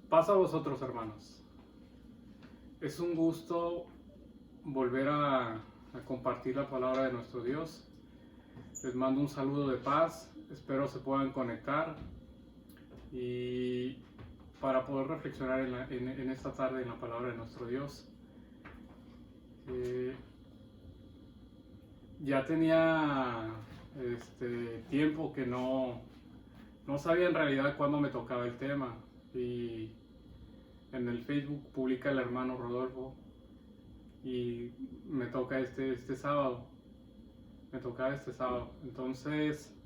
Paz a vosotros, hermanos. Es un gusto volver a compartir la palabra de nuestro Dios. Les mando un saludo de paz. Espero se puedan conectar y para poder reflexionar en esta tarde en la palabra de nuestro Dios. Ya tenía tiempo que no sabía en realidad cuándo me tocaba el tema, y en el Facebook publica el hermano Rodolfo y me toca este sábado. Me tocaba este sábado. Entonces,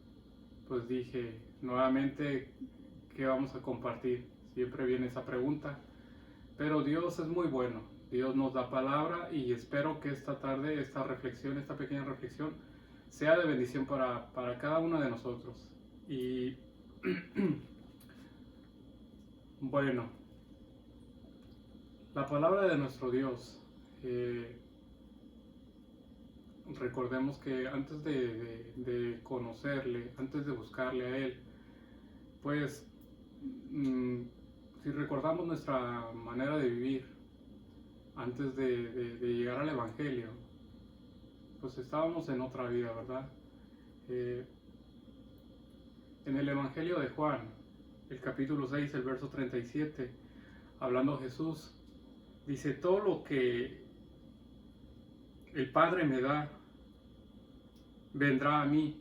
pues dije, nuevamente, ¿qué vamos a compartir? Siempre viene esa pregunta. Pero Dios es muy bueno. Dios nos da palabra y espero que esta tarde, esta reflexión, esta pequeña reflexión, sea de bendición para cada uno de nosotros. Y bueno, la palabra de nuestro Dios. Recordemos que antes de conocerle, antes de buscarle a Él, pues si recordamos nuestra manera de vivir antes de llegar al Evangelio, pues estábamos en otra vida, ¿verdad? En el Evangelio de Juan, el capítulo 6, el verso 37, hablando Jesús, dice: todo lo que el Padre me da, vendrá a mí,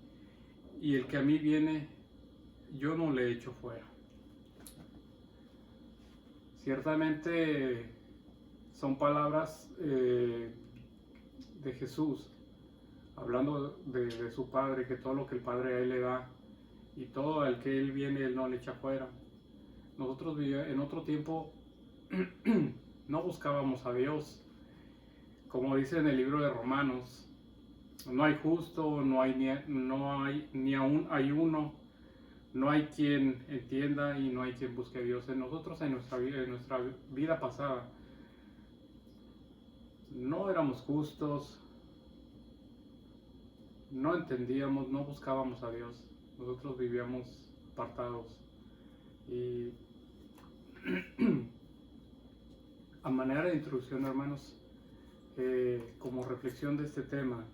y el que a mí viene, yo no le echo fuera. Ciertamente son palabras de Jesús, hablando de su Padre, que todo lo que el Padre a Él le da, y todo al que Él viene, Él no le echa fuera. Nosotros en otro tiempo no buscábamos a Dios. Como dice en el libro de Romanos, no hay justo, no hay ni aún hay uno, no hay quien entienda y no hay quien busque a Dios. En nosotros, en nuestra vida pasada, no éramos justos, no entendíamos, no buscábamos a Dios. Nosotros vivíamos apartados. Y a manera de introducción, hermanos, como reflexión de este tema,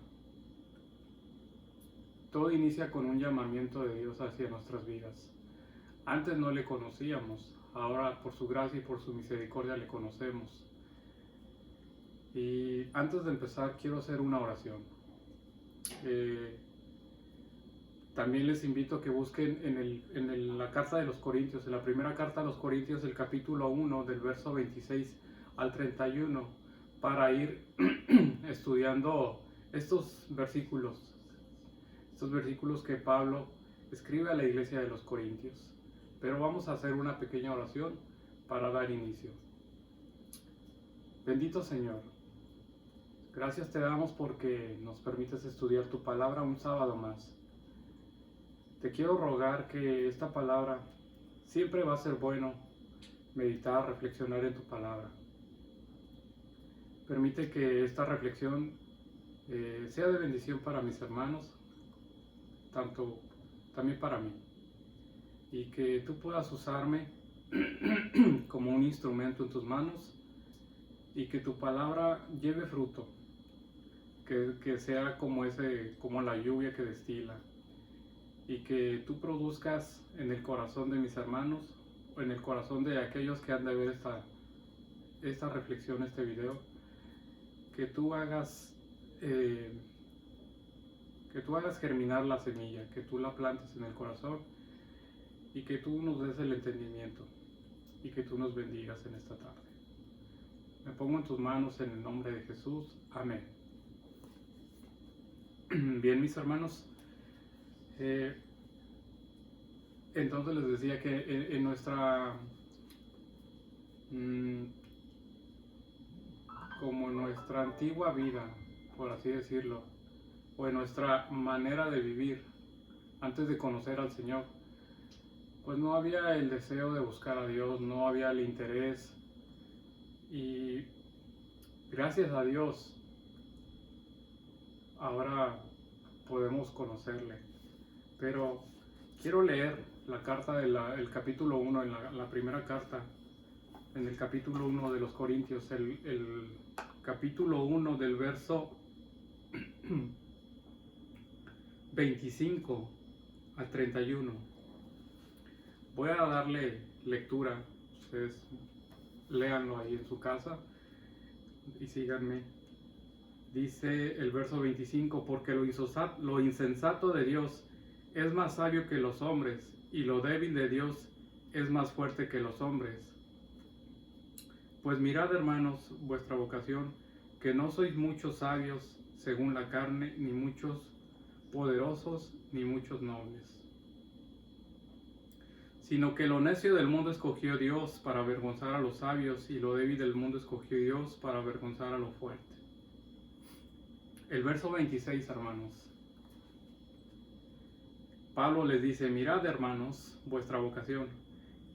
todo inicia con un llamamiento de Dios hacia nuestras vidas. Antes no le conocíamos, ahora por su gracia y por su misericordia le conocemos. Y antes de empezar quiero hacer una oración. También les invito a que busquen en la carta de los Corintios, en la primera carta de los Corintios, el capítulo 1, del verso 26 al 31, para ir estudiando estos versículos que Pablo escribe a la iglesia de los Corintios. Pero vamos a hacer una pequeña oración para dar inicio. Bendito Señor, gracias te damos porque nos permites estudiar tu palabra un sábado más. Te quiero rogar que esta palabra siempre va a ser bueno meditar, reflexionar en tu palabra. Permite que esta reflexión sea de bendición para mis hermanos, también para mí, y que tú puedas usarme como un instrumento en tus manos y que tu palabra lleve fruto, que sea como la lluvia que destila, y que tú produzcas en el corazón de mis hermanos, o en el corazón de aquellos que han de ver esta reflexión, este video, que tú hagas germinar la semilla, que tú la plantes en el corazón y que tú nos des el entendimiento y que tú nos bendigas en esta tarde. Me pongo en tus manos en el nombre de Jesús. Amén. Bien, mis hermanos, entonces les decía que en nuestra como en nuestra antigua vida, por así decirlo, o en nuestra manera de vivir antes de conocer al Señor, pues no había el deseo de buscar a Dios, no había el interés, y gracias a Dios ahora podemos conocerle. Pero quiero leer la carta el capítulo 1, en la primera carta, en el capítulo 1 de los Corintios, el capítulo 1 del verso 25 al 31. Voy a darle lectura, ustedes léanlo ahí en su casa y síganme. Dice el verso 25, porque lo insensato de Dios es más sabio que los hombres, y lo débil de Dios es más fuerte que los hombres. Pues mirad, hermanos, vuestra vocación, que no sois muchos sabios según la carne, ni muchos poderosos, ni muchos nobles, sino que lo necio del mundo escogió Dios para avergonzar a los sabios, y lo débil del mundo escogió Dios para avergonzar a lo fuerte. El verso 26, hermanos. Pablo les dice, mirad, hermanos, vuestra vocación,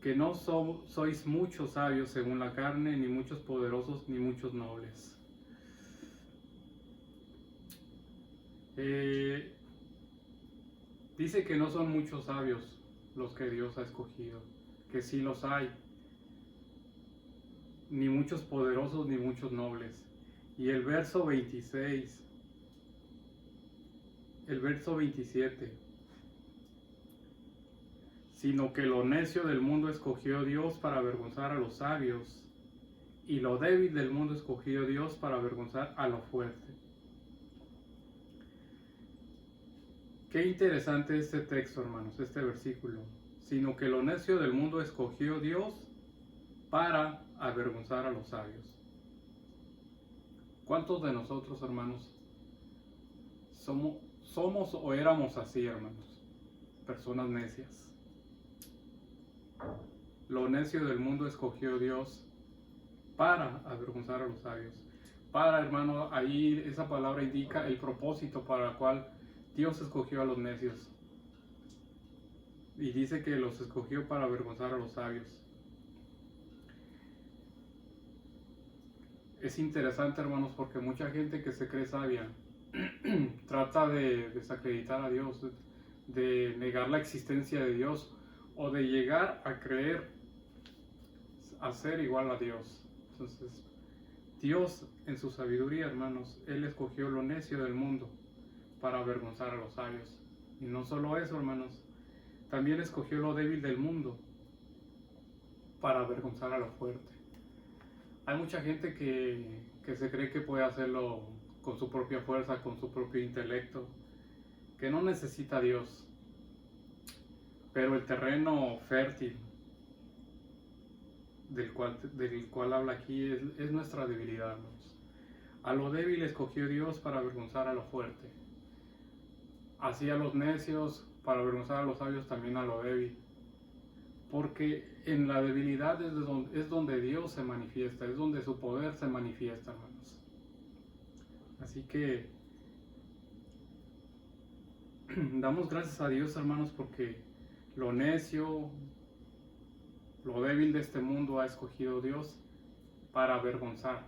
que no sois muchos sabios según la carne, ni muchos poderosos, ni muchos nobles. Dice que no son muchos sabios los que Dios ha escogido, que sí los hay, ni muchos poderosos, ni muchos nobles. Y el verso 26, el verso 27, sino que lo necio del mundo escogió Dios para avergonzar a los sabios, y lo débil del mundo escogió Dios para avergonzar a lo fuerte. Qué interesante este texto, hermanos, este versículo. Sino que lo necio del mundo escogió Dios para avergonzar a los sabios. ¿Cuántos de nosotros, hermanos, somos o éramos así, hermanos? Personas necias. Lo necio del mundo escogió Dios para avergonzar a los sabios. Para, hermano, ahí esa palabra indica el propósito para el cual Dios escogió a los necios. Y dice que los escogió para avergonzar a los sabios. Es interesante, hermanos, porque mucha gente que se cree sabia trata de desacreditar a Dios, de negar la existencia de Dios, o de llegar a creer a ser igual a Dios. Entonces, Dios en su sabiduría, hermanos, Él escogió lo necio del mundo para avergonzar a los sabios. Y no solo eso, hermanos, también escogió lo débil del mundo para avergonzar a lo fuerte. Hay mucha gente que se cree que puede hacerlo con su propia fuerza, con su propio intelecto, que no necesita a Dios. Pero el terreno fértil del cual habla aquí es nuestra debilidad, hermanos. A lo débil escogió Dios para avergonzar a lo fuerte. Así a los necios para avergonzar a los sabios, también a lo débil. Porque en la debilidad es donde Dios se manifiesta, es donde su poder se manifiesta, hermanos. Así que damos gracias a Dios, hermanos, porque lo necio, lo débil de este mundo ha escogido Dios para avergonzar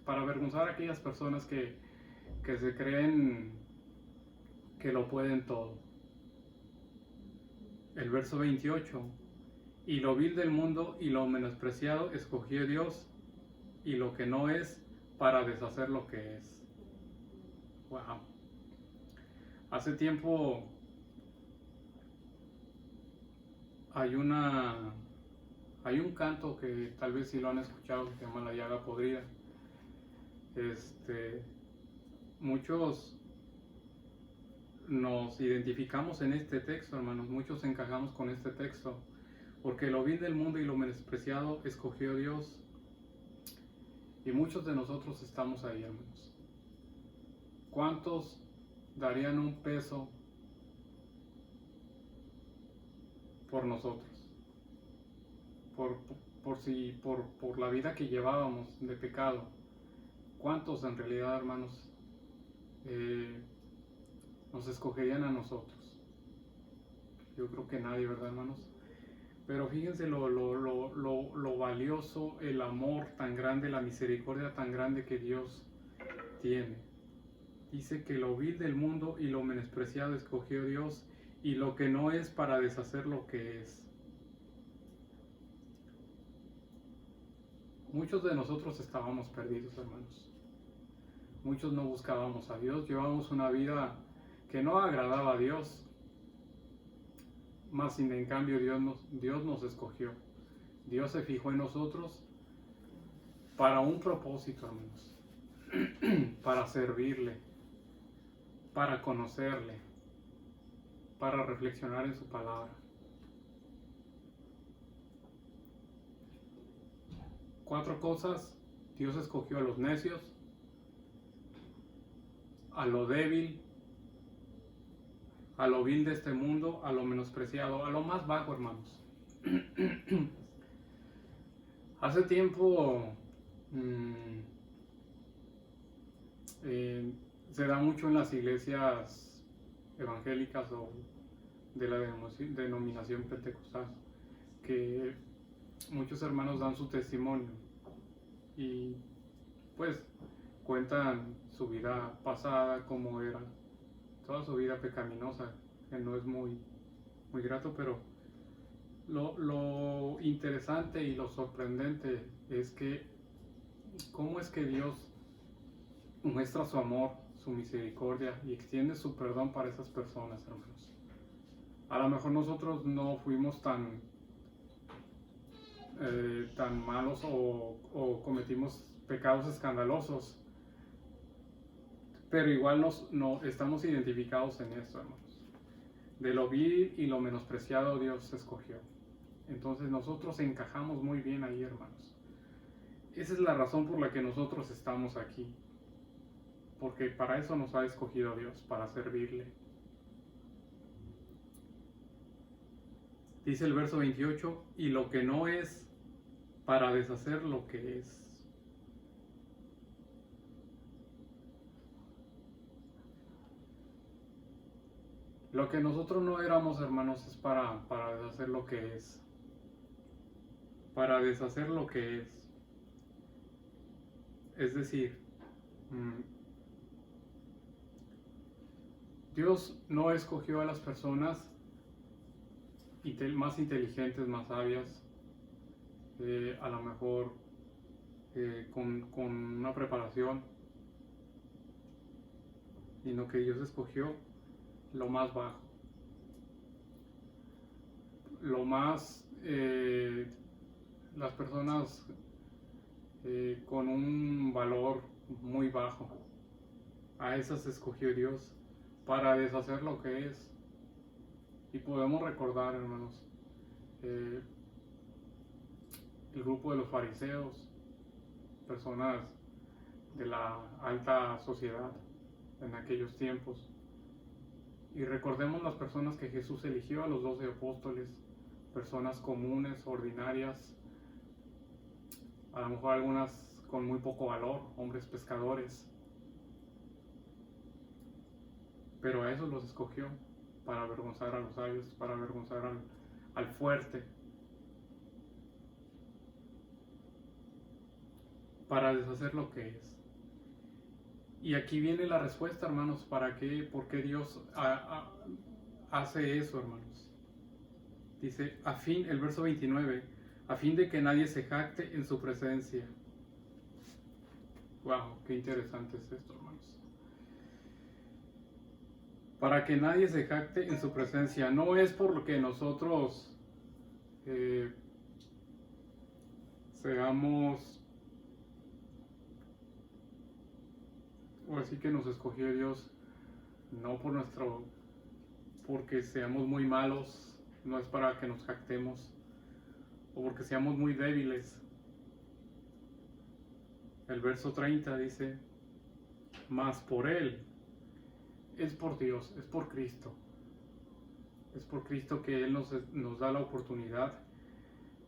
a aquellas personas que se creen que lo pueden todo. El verso 28, y lo vil del mundo y lo menospreciado escogió Dios, y lo que no es, para deshacer lo que es. Wow. Hace tiempo hay un canto que tal vez sí lo han escuchado, que se llama La llaga podrida. Muchos nos identificamos en este texto, hermanos, muchos encajamos con este texto, porque lo vil del mundo y lo menospreciado escogió Dios, y muchos de nosotros estamos ahí, hermanos. ¿Cuántos darían un peso por nosotros? Por la vida que llevábamos de pecado. ¿Cuántos en realidad, hermanos, nos escogerían a nosotros? Yo creo que nadie, ¿verdad, hermanos? Pero fíjense lo valioso, el amor tan grande, la misericordia tan grande que Dios tiene. Dice que lo vil del mundo y lo menospreciado escogió Dios, y lo que no es, para deshacer lo que es. Muchos de nosotros estábamos perdidos, hermanos. Muchos no buscábamos a Dios, llevábamos una vida que no agradaba a Dios. Más sin en cambio Dios nos escogió. Dios se fijó en nosotros para un propósito, hermanos. Para servirle, para conocerle, para reflexionar en su palabra. 4 cosas. Dios escogió a los necios, a lo débil, a lo vil de este mundo, a lo menospreciado, a lo más bajo, hermanos. Hace tiempo se da mucho en las iglesias evangélicas o de la denominación pentecostal, que muchos hermanos dan su testimonio y pues cuentan su vida pasada, cómo era, toda su vida pecaminosa, que no es muy grato, pero lo interesante y lo sorprendente es que cómo es que Dios muestra su amor, su misericordia y extiende su perdón para esas personas, hermanos. A lo mejor nosotros no fuimos tan malos o cometimos pecados escandalosos, pero igual no estamos identificados en esto, hermanos. De lo vil y lo menospreciado Dios escogió. Entonces nosotros encajamos muy bien ahí, hermanos. Esa es la razón por la que nosotros estamos aquí. Porque para eso nos ha escogido Dios, para servirle. Dice el verso 28, y lo que no es, para deshacer lo que es. Lo que nosotros no éramos, hermanos, es para deshacer lo que es. Para deshacer lo que es. Es decir, Dios no escogió a las personas más inteligentes, más sabias, a lo mejor con una preparación, sino que Dios escogió lo más bajo, lo más, las personas con un valor muy bajo. A esas escogió Dios para deshacer lo que es. Y podemos recordar, hermanos, el grupo de los fariseos, personas de la alta sociedad en aquellos tiempos. Y recordemos las personas que Jesús eligió, a los 12 apóstoles, personas comunes, ordinarias, a lo mejor algunas con muy poco valor, hombres pescadores. Pero a esos los escogió para avergonzar a los sabios, para avergonzar al fuerte, para deshacer lo que es. Y aquí viene la respuesta, hermanos, ¿por qué Dios hace eso, hermanos? Dice, el verso 29, a fin de que nadie se jacte en su presencia. Wow, qué interesante es esto, hermanos. Para que nadie se jacte en su presencia. No es porque nosotros seamos, o así que nos escogió Dios, no porque seamos muy malos, no es para que nos jactemos, o porque seamos muy débiles. El verso 30 dice, mas por Él, es por Dios, es por Cristo. Es por Cristo que Él nos da la oportunidad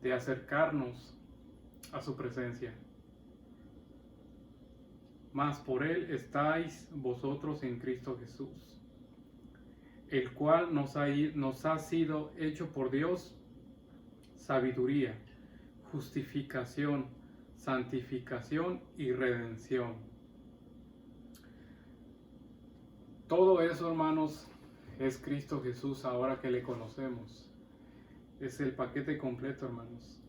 de acercarnos a su presencia. Mas por Él estáis vosotros en Cristo Jesús, el cual nos ha sido hecho por Dios sabiduría, justificación, santificación y redención. Todo eso, hermanos, es Cristo Jesús ahora que le conocemos. Es el paquete completo, hermanos.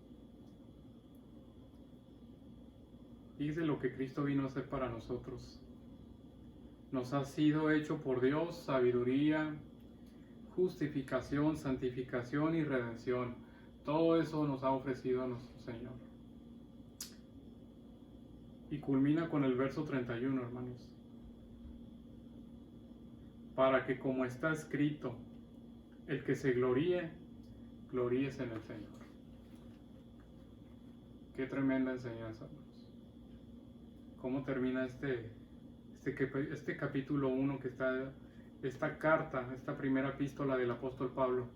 Dice lo que Cristo vino a hacer para nosotros. Nos ha sido hecho por Dios sabiduría, justificación, santificación y redención. Todo eso nos ha ofrecido a nuestro Señor. Y culmina con el verso 31, hermanos. Para que, como está escrito, el que se gloríe, gloríese en el Señor. Qué tremenda enseñanza, hermanos. ¿Cómo termina este capítulo 1 que está, esta carta, esta primera epístola del apóstol Pablo?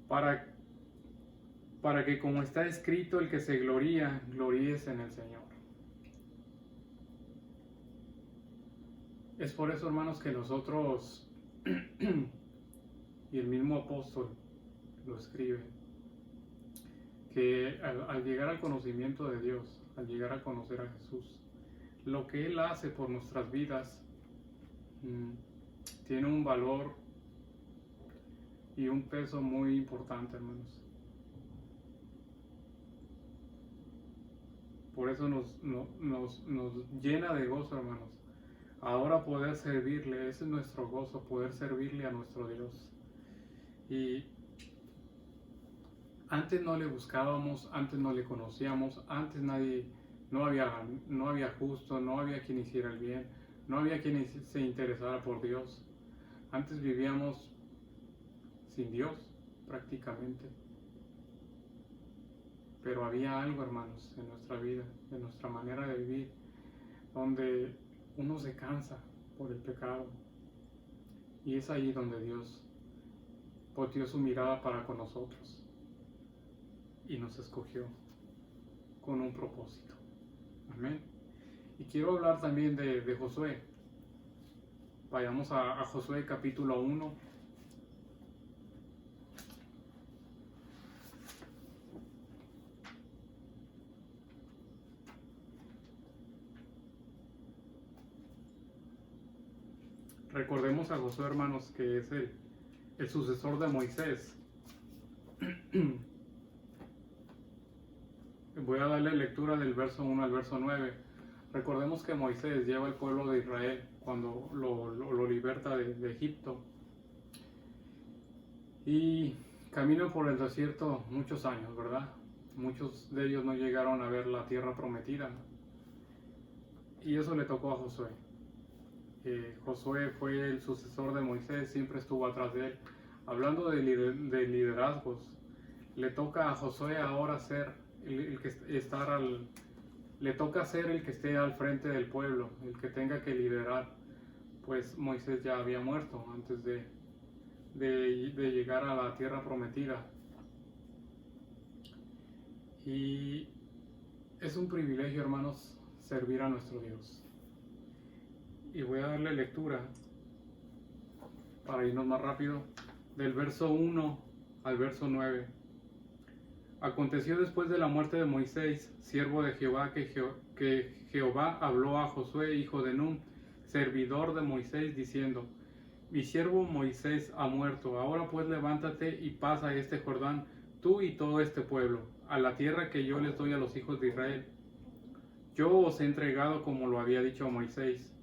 Para que, como está escrito, el que se gloría, gloríese en el Señor. Es por eso, hermanos, que nosotros, y el mismo apóstol lo escribe, que al llegar al conocimiento de Dios, al llegar a conocer a Jesús, lo que Él hace por nuestras vidas tiene un valor y un peso muy importante, hermanos. Por eso nos llena de gozo, hermanos. Ahora poder servirle, ese es nuestro gozo, poder servirle a nuestro Dios. Y antes no le buscábamos, antes no le conocíamos, antes no había justo, no había quien hiciera el bien, no había quien se interesara por Dios. Antes vivíamos sin Dios, prácticamente. Pero había algo, hermanos, en nuestra vida, en nuestra manera de vivir, donde uno se cansa por el pecado. Y es ahí donde Dios volteó su mirada para con nosotros y nos escogió con un propósito. Amén. Y quiero hablar también de Josué. Vayamos a Josué capítulo 1. Recordemos a Josué, hermanos, que es el sucesor de Moisés. Voy a darle lectura del verso 1 al verso 9. Recordemos que Moisés lleva al pueblo de Israel cuando lo liberta de Egipto. Y camina por el desierto muchos años, ¿verdad? Muchos de ellos no llegaron a ver la tierra prometida. Y eso le tocó a Josué. Josué fue el sucesor de Moisés, siempre estuvo atrás de él. Hablando de liderazgos, le toca a Josué ahora ser le toca ser el que esté al frente del pueblo, el que tenga que liderar, pues Moisés ya había muerto antes de llegar a la tierra prometida. Y es un privilegio, hermanos, servir a nuestro Dios. Y voy a darle lectura para irnos más rápido del verso 1 al verso 9. Aconteció después de la muerte de Moisés, siervo de Jehová, que Jehová habló a Josué, hijo de Nun, servidor de Moisés, diciendo: Mi siervo Moisés ha muerto, ahora pues levántate y pasa este Jordán, tú y todo este pueblo, a la tierra que yo les doy a los hijos de Israel. Yo os he entregado como lo había dicho a Moisés.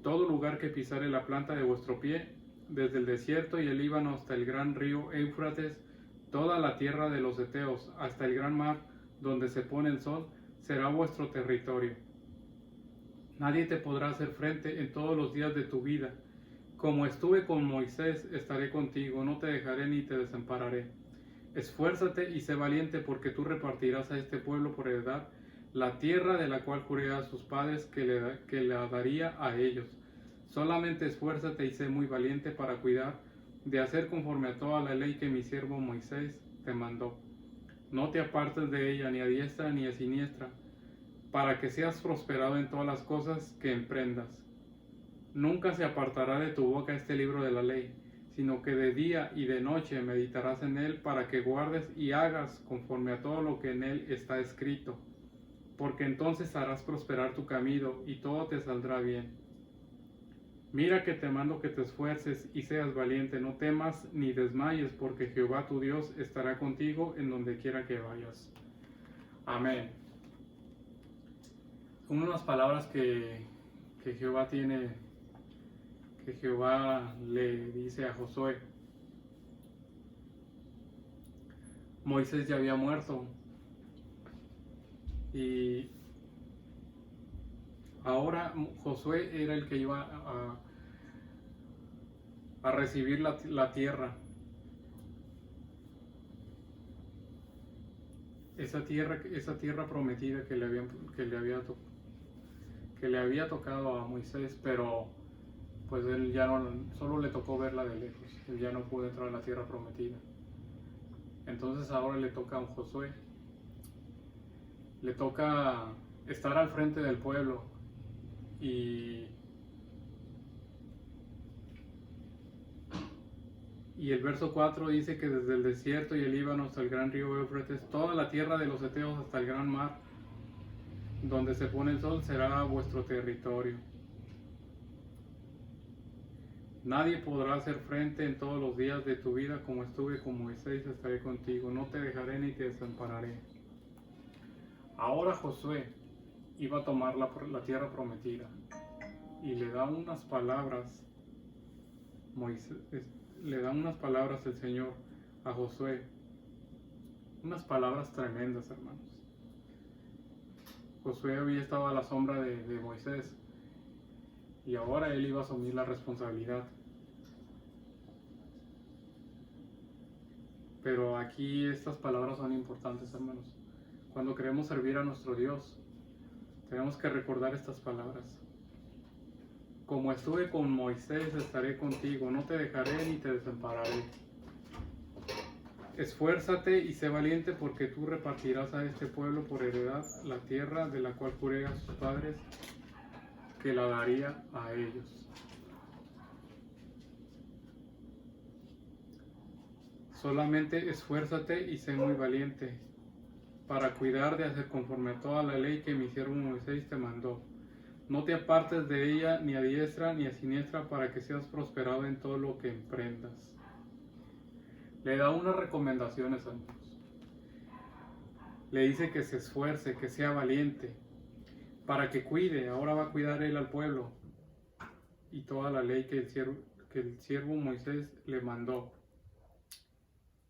Todo lugar que pisare la planta de vuestro pie, desde el desierto y el Líbano hasta el gran río Éufrates, toda la tierra de los heteos, hasta el gran mar, donde se pone el sol, será vuestro territorio. Nadie te podrá hacer frente en todos los días de tu vida. Como estuve con Moisés, estaré contigo, no te dejaré ni te desampararé. Esfuérzate y sé valiente, porque tú repartirás a este pueblo por heredad la tierra de la cual juré a sus padres que la daría a ellos. Solamente esfuérzate y sé muy valiente para cuidar de hacer conforme a toda la ley que mi siervo Moisés te mandó. No te apartes de ella ni a diestra ni a siniestra, para que seas prosperado en todas las cosas que emprendas. Nunca se apartará de tu boca este libro de la ley, sino que de día y de noche meditarás en él, para que guardes y hagas conforme a todo lo que en él está escrito, porque entonces harás prosperar tu camino y todo te saldrá bien. Mira que te mando que te esfuerces y seas valiente, no temas ni desmayes, porque Jehová tu Dios estará contigo en donde quiera que vayas. Amén. unas palabras que Jehová tiene, que Jehová le dice a Josué. Moisés ya había muerto y ahora Josué era el que iba a recibir la tierra. Esa tierra prometida que le había tocado a Moisés, pero pues él ya no, solo le tocó verla de lejos. Él ya no pudo entrar a la tierra prometida. Entonces ahora le toca a Josué. Le toca estar al frente del pueblo y el verso 4 dice que desde el desierto y el Líbano hasta el gran río Éufrates, toda la tierra de los heteos hasta el gran mar, donde se pone el sol, será vuestro territorio. Nadie podrá hacer frente en todos los días de tu vida, como estuve con Moisés, estaré contigo, no te dejaré ni te desampararé. Ahora Josué iba a tomar la tierra prometida y le da unas palabras, le da unas palabras el Señor a Josué, unas palabras tremendas, hermanos. Josué había estado a la sombra de Moisés y ahora él iba a asumir la responsabilidad. Pero aquí estas palabras son importantes, hermanos. Cuando queremos servir a nuestro Dios, tenemos que recordar estas palabras. Como estuve con Moisés, estaré contigo, no te dejaré ni te desampararé. Esfuérzate y sé valiente, porque tú repartirás a este pueblo por heredad la tierra de la cual juré a sus padres que la daría a ellos. Solamente esfuérzate y sé muy valiente para cuidar de hacer conforme a toda la ley que mi siervo Moisés te mandó. No te apartes de ella ni a diestra ni a siniestra, para que seas prosperado en todo lo que emprendas. Le da unas recomendaciones, amigos. Le dice que se esfuerce, que sea valiente, para que cuide. Ahora va a cuidar él al pueblo y toda la ley que el siervo Moisés le mandó.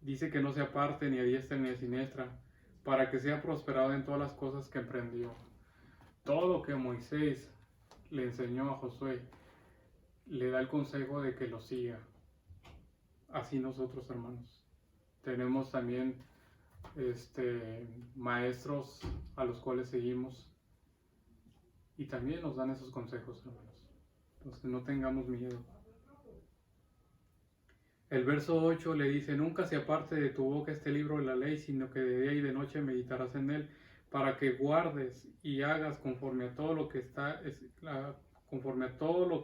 Dice que no se aparte ni a diestra ni a siniestra, para que sea prosperado en todas las cosas que emprendió. Todo lo que Moisés le enseñó a Josué, le da el consejo de que lo siga. Así nosotros, hermanos, tenemos también maestros a los cuales seguimos y también nos dan esos consejos, hermanos. Entonces no tengamos miedo. El verso 8 le dice: nunca se aparte de tu boca este libro de la ley, sino que de día y de noche meditarás en él, para que guardes y hagas conforme a todo lo que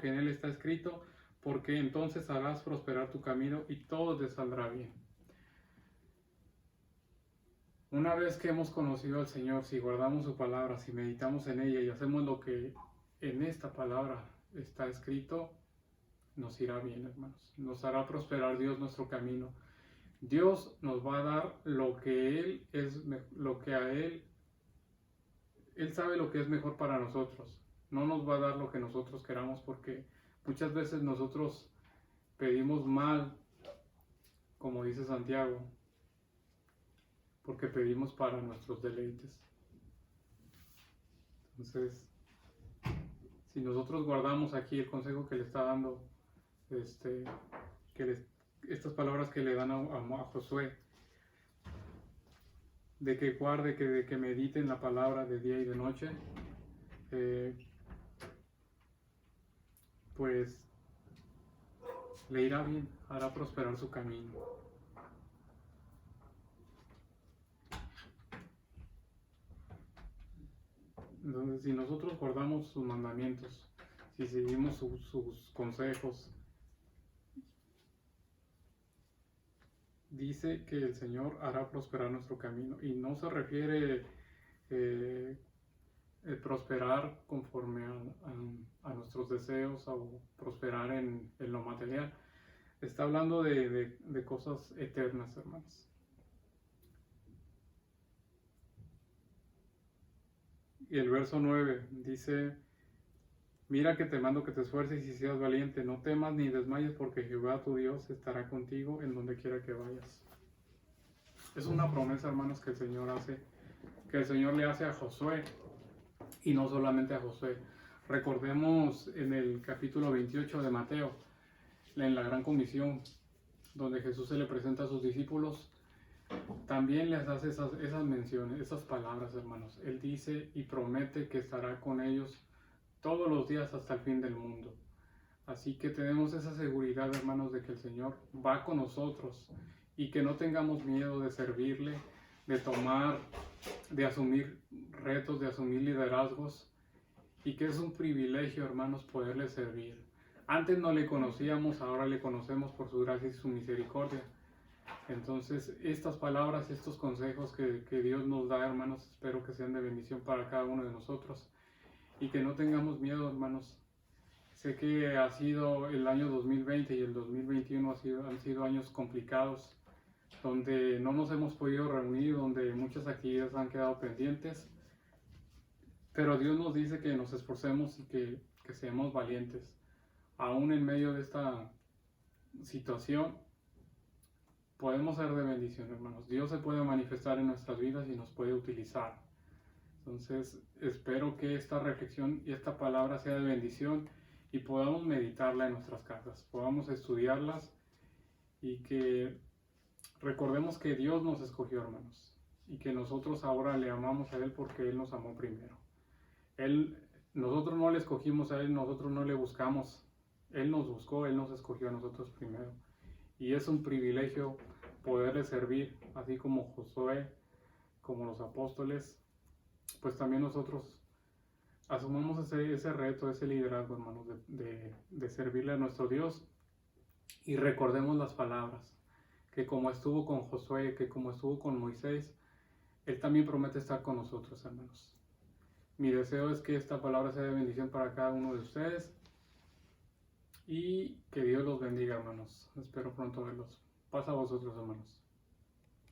en él está escrito, porque entonces harás prosperar tu camino y todo te saldrá bien. Una vez que hemos conocido al Señor, si guardamos su palabra, si meditamos en ella y hacemos lo que en esta palabra está escrito, nos irá bien, hermanos. Nos hará prosperar Dios nuestro camino. Dios nos va a dar lo que Él sabe lo que es mejor para nosotros. No nos va a dar lo que nosotros queramos, porque muchas veces nosotros pedimos mal, como dice Santiago, porque pedimos para nuestros deleites. Entonces, si nosotros guardamos aquí el consejo que le está dando, estas palabras que le dan a Josué, de que guarde, de que medite en la palabra de día y de noche, pues le irá bien, hará prosperar su camino. Entonces, si nosotros guardamos sus mandamientos, si seguimos sus consejos, dice que el Señor hará prosperar nuestro camino, y no se refiere prosperar conforme a nuestros deseos o prosperar en lo material. Está hablando de cosas eternas, hermanos. Y el verso 9 dice: mira que te mando que te esfuerces y seas valiente, no temas ni desmayes, porque Jehová tu Dios estará contigo en donde quiera que vayas. Es una promesa, hermanos, que el Señor hace, que el Señor le hace a Josué, y no solamente a Josué. Recordemos en el capítulo 28 de Mateo, en la Gran Comisión, donde Jesús se le presenta a sus discípulos, también les hace esas menciones, esas palabras, hermanos. Él dice y promete que estará con ellos todos los días hasta el fin del mundo. Así que tenemos esa seguridad, hermanos, de que el Señor va con nosotros y que no tengamos miedo de servirle, de tomar, de asumir retos, de asumir liderazgos, y que es un privilegio, hermanos, poderle servir. Antes no le conocíamos, ahora le conocemos por su gracia y su misericordia. Entonces, estas palabras, estos consejos que Dios nos da, hermanos, espero que sean de bendición para cada uno de nosotros y que no tengamos miedo, hermanos. Sé que ha sido el año 2020 y el 2021 han sido años complicados, donde no nos hemos podido reunir, donde muchas actividades han quedado pendientes, pero Dios nos dice que nos esforcemos y que seamos valientes. Aún en medio de esta situación, podemos ser de bendición, hermanos. Dios se puede manifestar en nuestras vidas y nos puede utilizar. Entonces, espero que esta reflexión y esta palabra sea de bendición y podamos meditarla en nuestras casas, podamos estudiarlas y que recordemos que Dios nos escogió, hermanos, y que nosotros ahora le amamos a Él porque Él nos amó primero. Nosotros no le escogimos a Él, nosotros no le buscamos. Él nos buscó, Él nos escogió a nosotros primero. Y es un privilegio poderle servir, así como Josué, como los apóstoles. Pues también nosotros asumamos ese reto, ese liderazgo, hermanos, de servirle a nuestro Dios. Y recordemos las palabras, que como estuvo con Josué, que como estuvo con Moisés, Él también promete estar con nosotros, hermanos. Mi deseo es que esta palabra sea de bendición para cada uno de ustedes y que Dios los bendiga, hermanos. Espero pronto verlos. Paz a vosotros, hermanos.